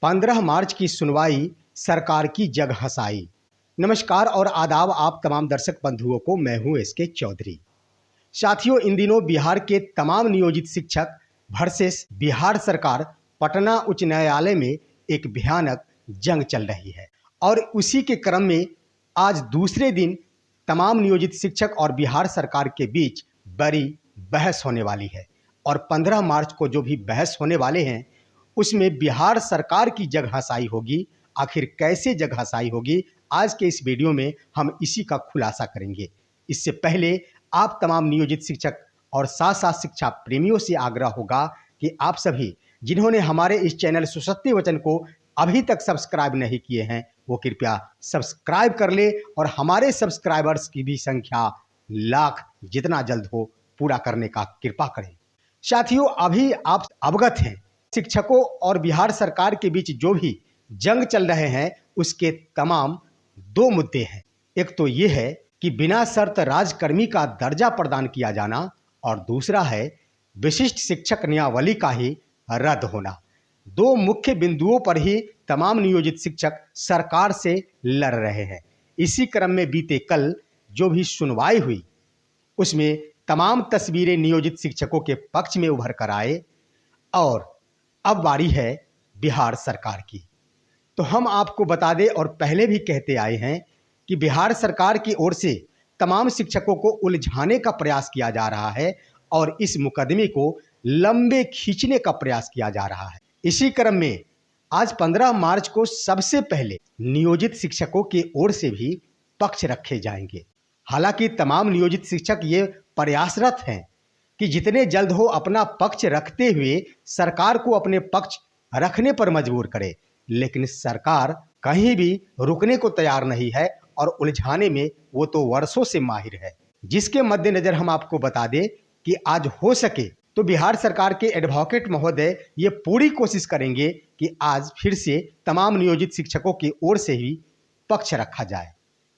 15 मार्च की सुनवाई, सरकार की जग हंसाई। नमस्कार और आदाब आप तमाम दर्शक बंधुओं को। मैं हूं एसके चौधरी। साथियों, इन दिनों बिहार के तमाम नियोजित शिक्षक वर्सेस बिहार सरकार पटना उच्च न्यायालय में एक भयानक जंग चल रही है और उसी के क्रम में आज दूसरे दिन तमाम नियोजित शिक्षक और बिहार सरकार के बीच बड़ी बहस होने वाली है। और 15 मार्च को जो भी बहस होने वाले हैं उसमें बिहार सरकार की जग हंसाई होगी। आखिर कैसे जग हंसाई होगी, आज के इस वीडियो में हम इसी का खुलासा करेंगे। इससे पहले आप तमाम नियोजित शिक्षक और साथ साथ शिक्षा प्रेमियों से आग्रह होगा कि आप सभी जिन्होंने हमारे इस चैनल सुसत्य वचन को अभी तक सब्सक्राइब नहीं किए हैं वो कृपया सब्सक्राइब कर ले और हमारे सब्सक्राइबर्स की भी संख्या लाख जितना जल्द हो पूरा करने का कृपा करें। साथियों, अभी आप अवगत हैं शिक्षकों और बिहार सरकार के बीच जो भी जंग चल रहे हैं उसके तमाम दो मुद्दे हैं। एक तो ये है कि बिना शर्त राजकर्मी का दर्जा प्रदान किया जाना और दूसरा है विशिष्ट शिक्षक नियमावली का ही रद्द होना। दो मुख्य बिंदुओं पर ही तमाम नियोजित शिक्षक सरकार से लड़ रहे हैं। इसी क्रम में बीते कल जो भी सुनवाई हुई उसमें तमाम तस्वीरें नियोजित शिक्षकों के पक्ष में उभर कर आए और अब बारी है बिहार सरकार की। तो हम आपको बता दें और पहले भी कहते आए हैं कि बिहार सरकार की ओर से तमाम शिक्षकों को उलझाने का प्रयास किया जा रहा है और इस मुकदमे को लंबे खींचने का प्रयास किया जा रहा है। इसी क्रम में आज 15 मार्च को सबसे पहले नियोजित शिक्षकों की ओर से भी पक्ष रखे जाएंगे। हालांकि तमाम नियोजित शिक्षक ये प्रयासरत हैं कि जितने जल्द हो अपना पक्ष रखते हुए सरकार को अपने पक्ष रखने पर मजबूर करे, लेकिन सरकार कहीं भी रुकने को तैयार नहीं है और उलझाने में वो तो वर्षों से माहिर है। जिसके मद्देनजर हम आपको बता दें कि आज हो सके तो बिहार सरकार के एडवोकेट महोदय ये पूरी कोशिश करेंगे कि आज फिर से तमाम नियोजित शिक्षकों की ओर से ही पक्ष रखा जाए।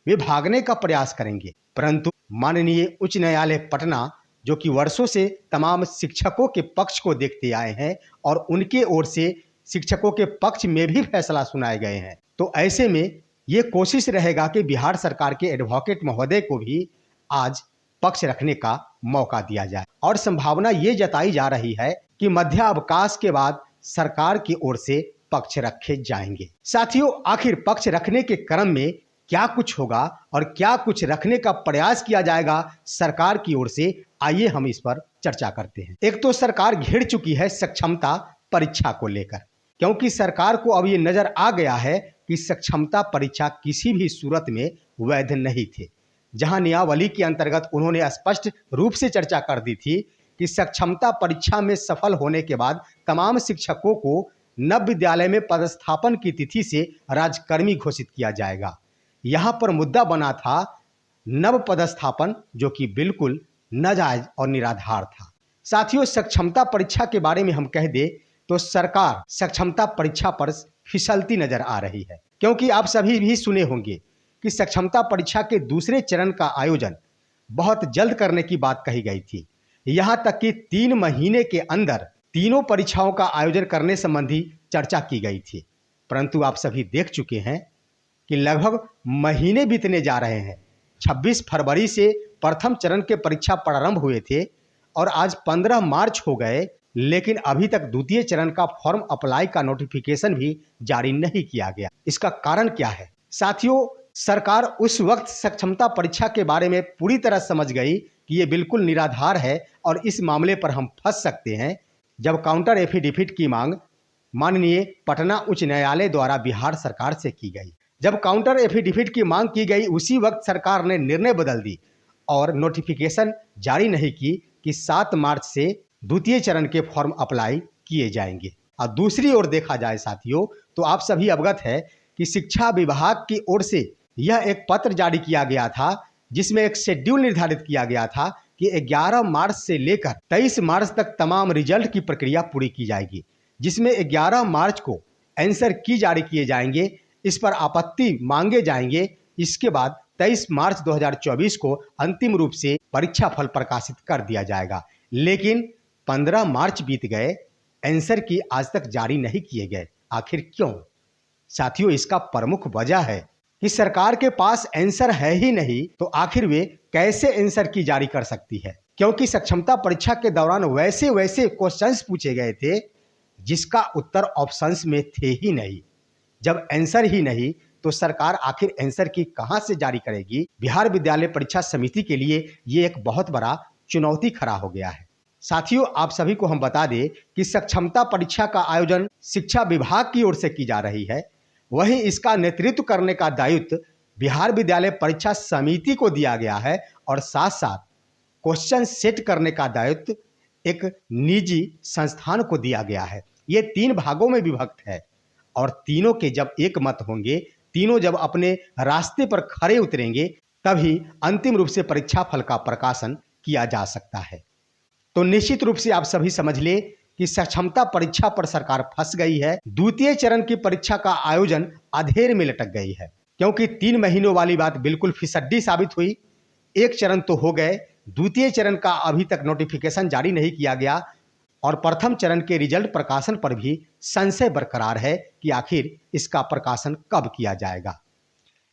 वे भागने का प्रयास करेंगे, परंतु माननीय उच्च न्यायालय पटना जो कि वर्षों से तमाम शिक्षकों के पक्ष को देखते आए हैं और उनके ओर से शिक्षकों के पक्ष में भी फैसला सुनाए गए हैं, तो ऐसे में ये कोशिश रहेगा कि बिहार सरकार के एडवोकेट महोदय को भी आज पक्ष रखने का मौका दिया जाए। और संभावना ये जताई जा रही है कि मध्यावकाश के बाद सरकार की ओर से पक्ष रखे जाएंगे। साथियों, आखिर पक्ष रखने के क्रम में क्या कुछ होगा और क्या कुछ रखने का प्रयास किया जाएगा सरकार की ओर से, आइए हम इस पर चर्चा करते हैं। एक तो सरकार घिर चुकी है सक्षमता परीक्षा को लेकर, क्योंकि सरकार को अब ये नजर आ गया है कि सक्षमता परीक्षा किसी भी सूरत में वैध नहीं थे। जहां नियमावली के अंतर्गत उन्होंने स्पष्ट रूप से चर्चा कर दी थी कि सक्षमता परीक्षा में सफल होने के बाद तमाम शिक्षकों को नव विद्यालय में पदस्थापन की तिथि से राजकर्मी घोषित किया जाएगा। यहाँ पर मुद्दा बना था नव पदस्थापन, जो कि बिल्कुल नाजायज और निराधार था। साथियों, सक्षमता परीक्षा के बारे में हम कह दें तो सरकार सक्षमता परीक्षा पर फिसलती नजर आ रही है, क्योंकि आप सभी भी सुने होंगे कि सक्षमता परीक्षा के दूसरे चरण का आयोजन बहुत जल्द करने की बात कही गई थी। यहाँ तक कि 3 महीने के अंदर तीनों परीक्षाओं का आयोजन करने संबंधी चर्चा की गई थी, परंतु आप सभी देख चुके हैं कि लगभग महीने बीतने जा रहे हैं। 26 फरवरी से प्रथम चरण के परीक्षा प्रारंभ हुए थे और आज 15 मार्च हो गए, लेकिन अभी तक द्वितीय चरण का फॉर्म अप्लाई का नोटिफिकेशन भी जारी नहीं किया गया। इसका कारण क्या है? साथियों, सरकार उस वक्त सक्षमता परीक्षा के बारे में पूरी तरह समझ गई कि ये बिल्कुल निराधार है और इस मामले पर हम फंस सकते हैं, जब काउंटर एफिडेविट की मांग माननीय पटना उच्च न्यायालय द्वारा बिहार सरकार से की गई। जब काउंटर एफिडेविट की मांग की गई उसी वक्त सरकार ने निर्णय बदल दी और नोटिफिकेशन जारी नहीं की कि 7 मार्च से द्वितीय चरण के फॉर्म अप्लाई किए जाएंगे। और दूसरी ओर देखा जाए साथियों, तो आप सभी अवगत है कि शिक्षा विभाग की ओर से यह एक पत्र जारी किया गया था जिसमें एक शेड्यूल निर्धारित किया गया था कि 11 मार्च से लेकर 23 मार्च तक तमाम रिजल्ट की प्रक्रिया पूरी की जाएगी, जिसमें 11 मार्च को आंसर की जारी किए जाएंगे, इस पर आपत्ति मांगे जाएंगे। इसके बाद 23 मार्च 2024 को अंतिम रूप से परीक्षा फल प्रकाशित कर दिया जाएगा। लेकिन 15 मार्च बीत गए, आंसर की आज तक जारी नहीं किए गए। आखिर क्यों? साथियों, इसका प्रमुख वजह है कि सरकार के पास आंसर है ही नहीं, तो आखिर वे कैसे आंसर की जारी कर सकती है? क्योंकि सक्षमता परीक्षा के दौरान वैसे वैसे क्वेश्चंस पूछे गए थे जिसका उत्तर ऑप्शंस में थे ही नहीं। जब आंसर ही नहीं तो सरकार आखिर आंसर की कहां से जारी करेगी? बिहार विद्यालय परीक्षा समिति के लिए ये एक बहुत बड़ा चुनौती खड़ा हो गया है। साथियों, आप सभी को हम बता दें कि सक्षमता परीक्षा का आयोजन शिक्षा विभाग की ओर से की जा रही है, वहीं इसका नेतृत्व करने का दायित्व बिहार विद्यालय परीक्षा समिति को दिया गया है और साथ साथ क्वेश्चन सेट करने का दायित्व एक निजी संस्थान को दिया गया है। ये 3 भागों में विभक्त है और तीनों के जब एक मत होंगे, तीनों जब अपने रास्ते पर खड़े उतरेंगे, तभी अंतिम रूप से परीक्षा फल का प्रकाशन किया जा सकता है। तो निश्चित रूप से आप सभी समझ ले कि सक्षमता परीक्षा पर सरकार फंस गई है। द्वितीय चरण की परीक्षा का आयोजन अधेर में लटक गई है, क्योंकि 3 महीनों वाली बात बिल्कुल फिसड्डी साबित हुई। एक चरण तो हो गए, द्वितीय चरण का अभी तक नोटिफिकेशन जारी नहीं किया गया और प्रथम चरण के रिजल्ट प्रकाशन पर भी संशय बरकरार है कि आखिर इसका प्रकाशन कब किया जाएगा।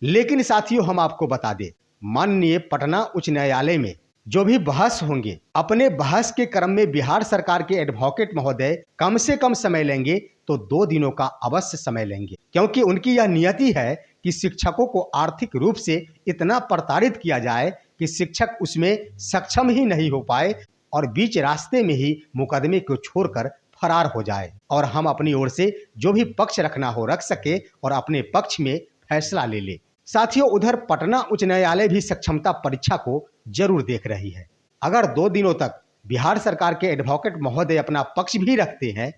लेकिन साथियों, हम आपको बता दें, माननीय पटना उच्च न्यायालय में जो भी बहस होंगे, अपने बहस के क्रम में बिहार सरकार के एडवोकेट महोदय कम से कम समय लेंगे तो 2 दिनों का अवश्य समय लेंगे, क्योंकि उनकी यह नियति है कि शिक्षकों को आर्थिक रूप से इतना प्रताड़ित किया जाए कि शिक्षक उसमें सक्षम ही नहीं हो पाए और बीच रास्ते में ही मुकदमे को छोड़कर फरार हो जाए और हम अपनी ओर से जो भी पक्ष रखना हो रख सके और अपने पक्ष में फैसला ले ले। साथियों, उधर पटना उच्च न्यायालय भी सक्षमता परीक्षा को जरूर देख रही है। अगर 2 दिनों तक बिहार सरकार के एडवोकेट महोदय अपना पक्ष भी रखते हैं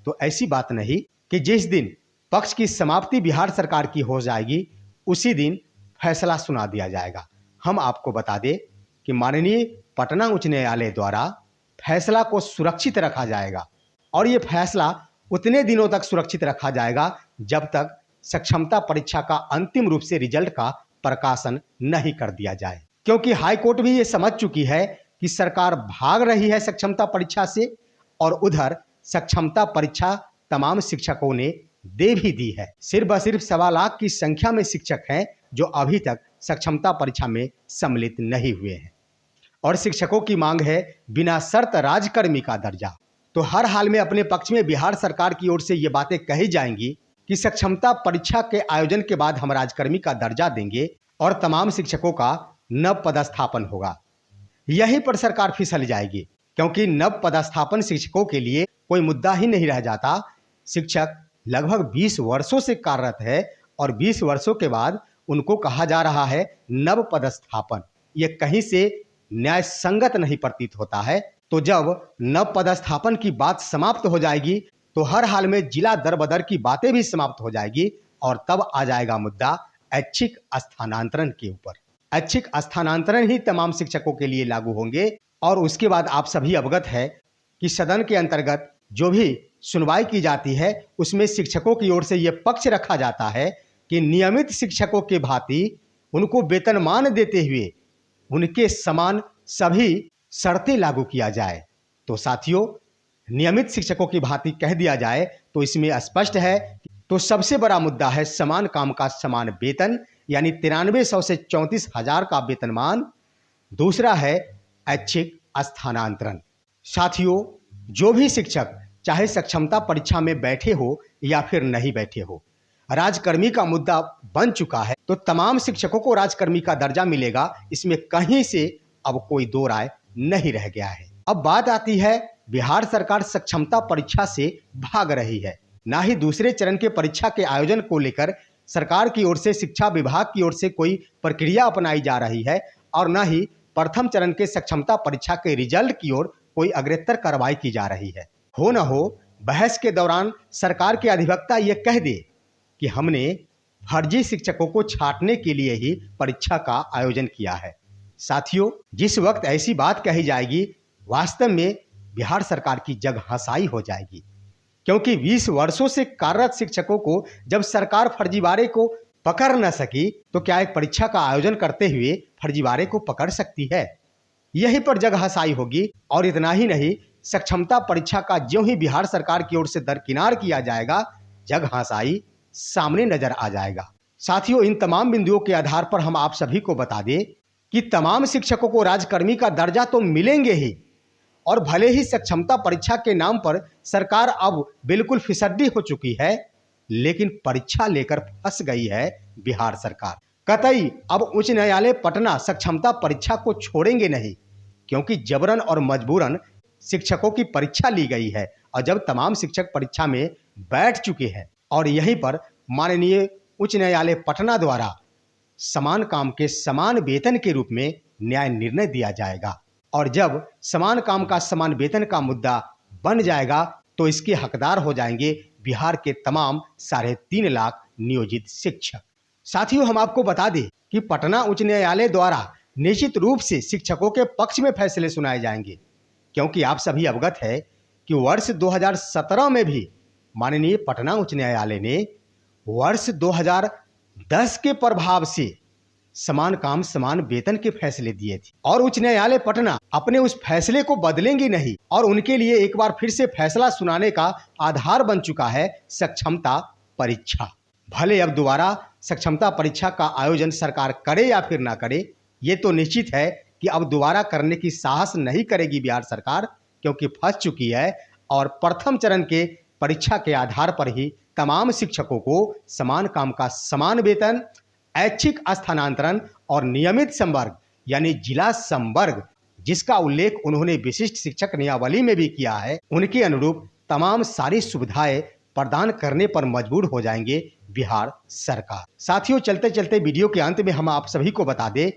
तो ऐसी बात नहीं कि जिस दिन पक्ष की समाप्ति बिहार सरकार की हो जाएगी उसी दिन फैसला सुना दिया जाएगा। हम आपको बता दें कि माननीय पटना उच्च न्यायालय द्वारा फैसला को सुरक्षित रखा जाएगा और ये फैसला उतने दिनों तक सुरक्षित रखा जाएगा जब तक सक्षमता परीक्षा का अंतिम रूप से रिजल्ट का प्रकाशन नहीं कर दिया जाए, क्योंकि हाई कोर्ट भी ये समझ चुकी है कि सरकार भाग रही है सक्षमता परीक्षा से और उधर सक्षमता परीक्षा तमाम शिक्षकों ने दे भी दी है। सिर्फ बसिर्फ 1.25 लाख की संख्या में शिक्षक हैं जो अभी तक सक्षमता परीक्षा में सम्मिलित नहीं हुए हैं और शिक्षकों की मांग है बिना शर्त राजकर्मी का दर्जा। तो हर हाल में अपने पक्ष में बिहार सरकार की ओर से ये बातें कही जाएंगी कि सक्षमता परीक्षा के आयोजन के बाद हम राजकर्मी का दर्जा देंगे और तमाम शिक्षकों का नव पदस्थापन होगा। यहीं पर सरकार फिसल जाएगी, क्योंकि नव पदस्थापन शिक्षकों के लिए कोई मुद्दा ही नहीं रह जाता। शिक्षक लगभग 20 वर्षों से कार्यरत है और 20 वर्षों के बाद उनको कहा जा रहा है नव पदस्थापन। ये कहीं से न्याय संगत नहीं प्रतीत होता है। तो जब नव पदस्थापन की बात समाप्त हो जाएगी तो हर हाल में जिला दर बदर की बातें भी समाप्त हो जाएगी और तब आ जाएगा मुद्दा ऐच्छिक स्थानांतरण के ऊपर। ऐच्छिक स्थानांतरण ही तमाम शिक्षकों के लिए लागू होंगे और उसके बाद आप सभी अवगत है कि सदन के अंतर्गत जो भी सुनवाई की जाती है उसमें शिक्षकों की ओर से यह पक्ष रखा जाता है कि नियमित शिक्षकों के भांति उनको वेतनमान देते हुए उनके समान सभी शर्तें लागू किया जाए। तो साथियों, नियमित शिक्षकों की भांति कह दिया जाए तो इसमें स्पष्ट है। तो सबसे बड़ा मुद्दा है समान काम का समान वेतन, यानी 9300 से 34,000 का वेतनमान। दूसरा है ऐच्छिक स्थानांतरण। साथियों, जो भी शिक्षक चाहे सक्षमता परीक्षा में बैठे हो या फिर नहीं बैठे हो, राजकर्मी का मुद्दा बन चुका है, तो तमाम शिक्षकों को राजकर्मी का दर्जा मिलेगा। इसमें कहीं से अब कोई दो राय नहीं रह गया है। अब बात आती है, बिहार सरकार सक्षमता परीक्षा से भाग रही है। ना ही दूसरे चरण के परीक्षा के आयोजन को लेकर सरकार की ओर से, शिक्षा विभाग की ओर से कोई प्रक्रिया अपनाई जा रही है और न ही प्रथम चरण के सक्षमता परीक्षा के रिजल्ट की ओर कोई अग्रेतर कार्रवाई की जा रही है। हो न हो बहस के दौरान सरकार के अधिवक्ता ये कह दे कि हमने फर्जी शिक्षकों को छांटने के लिए ही परीक्षा का आयोजन किया है। साथियों, जिस वक्त ऐसी बात कही जाएगी, वास्तव में बिहार सरकार की जग हंसाई हो जाएगी, क्योंकि 20 वर्षों से कार्यरत शिक्षकों को जब सरकार फर्जीवाड़े को पकड़ न सकी तो क्या एक परीक्षा का आयोजन करते हुए फर्जीवाड़े को पकड़ सकती है? यहीं पर जग हंसाई होगी। और इतना ही नहीं, सक्षमता परीक्षा का ज्यों ही बिहार सरकार की ओर से दरकिनार किया जाएगा, जग हंसाई सामने नजर आ जाएगा। साथियों, इन तमाम बिंदुओं के आधार पर हम आप सभी को बता दें कि तमाम शिक्षकों को राजकर्मी का दर्जा तो मिलेंगे ही, और भले ही सक्षमता परीक्षा के नाम पर सरकार अब बिल्कुल फिसड्डी हो चुकी है, लेकिन परीक्षा लेकर फंस गई है बिहार सरकार। कतई अब उच्च न्यायालय पटना सक्षमता परीक्षा को छोड़ेंगे नहीं, क्योंकि जबरन और मजबूरन शिक्षकों की परीक्षा ली गई है। और जब तमाम शिक्षक परीक्षा में बैठ चुके हैं और यहीं पर माननीय उच्च न्यायालय पटना द्वारा समान काम के समान वेतन के रूप में न्याय निर्णय दिया जाएगा, और जब समान काम का समान वेतन का मुद्दा बन जाएगा तो इसके हकदार हो जाएंगे बिहार के तमाम 3.5 लाख नियोजित शिक्षक। साथियों, हम आपको बता दें कि पटना उच्च न्यायालय द्वारा निश्चित रूप से शिक्षकों के पक्ष में फैसले सुनाए जाएंगे, क्योंकि आप सभी अवगत है कि वर्ष 2017 में भी माननीय पटना उच्च न्यायालय ने वर्ष 2010 के प्रभाव से समान काम समान वेतन के फैसले दिए थे, और उच्च न्यायालय पटना अपने उस फैसले को बदलेंगे नहीं, और उनके लिए एक बार फिर से फैसला सुनाने का आधार बन चुका है सक्षमता परीक्षा। भले अब दोबारा सक्षमता परीक्षा का आयोजन सरकार करे या फिर ना करे, ये तो निश्चित है कि अब दोबारा करने की साहस नहीं करेगी बिहार सरकार, क्योंकि फंस चुकी है। और प्रथम चरण के परीक्षा के आधार पर ही तमाम शिक्षकों को समान काम का समान वेतन, ऐच्छिक स्थानांतरण और नियमित संवर्ग यानी जिला संवर्ग, जिसका उल्लेख उन्होंने विशिष्ट शिक्षक नियमावली में भी किया है, उनके अनुरूप तमाम सारी सुविधाएं प्रदान करने पर मजबूर हो जाएंगे बिहार सरकार। साथियों, चलते चलते वीडियो के अंत में हम आप सभी को बता दें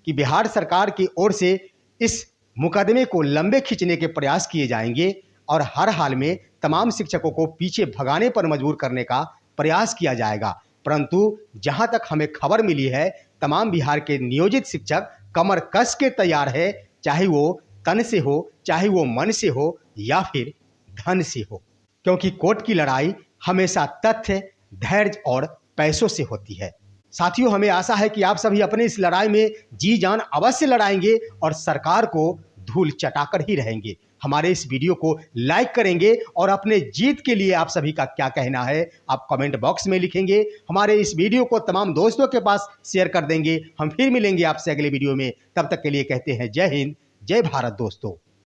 कि बिहार सरकार की ओर से इस मुकदमे को लंबे खींचने के प्रयास किए जाएंगे, और हर हाल में तमाम शिक्षकों को पीछे भगाने पर मजबूर करने का प्रयास किया जाएगा। परंतु जहां तक हमें खबर मिली है, तमाम बिहार के नियोजित शिक्षक कमर कस के तैयार है, चाहे वो तन से हो, चाहे वो मन से हो या फिर धन से हो, क्योंकि कोर्ट की लड़ाई हमेशा तथ्य, धैर्य और पैसों से होती है। साथियों, हमें आशा है कि आप सभी अपने इस लड़ाई में जी जान अवश्य लड़ाएंगे और सरकार को धूल चटाकर ही रहेंगे। हमारे इस वीडियो को लाइक करेंगे और अपने जीत के लिए आप सभी का क्या कहना है आप कमेंट बॉक्स में लिखेंगे। हमारे इस वीडियो को तमाम दोस्तों के पास शेयर कर देंगे। हम फिर मिलेंगे आपसे अगले वीडियो में, तब तक के लिए कहते हैं जय हिंद, जय भारत दोस्तों।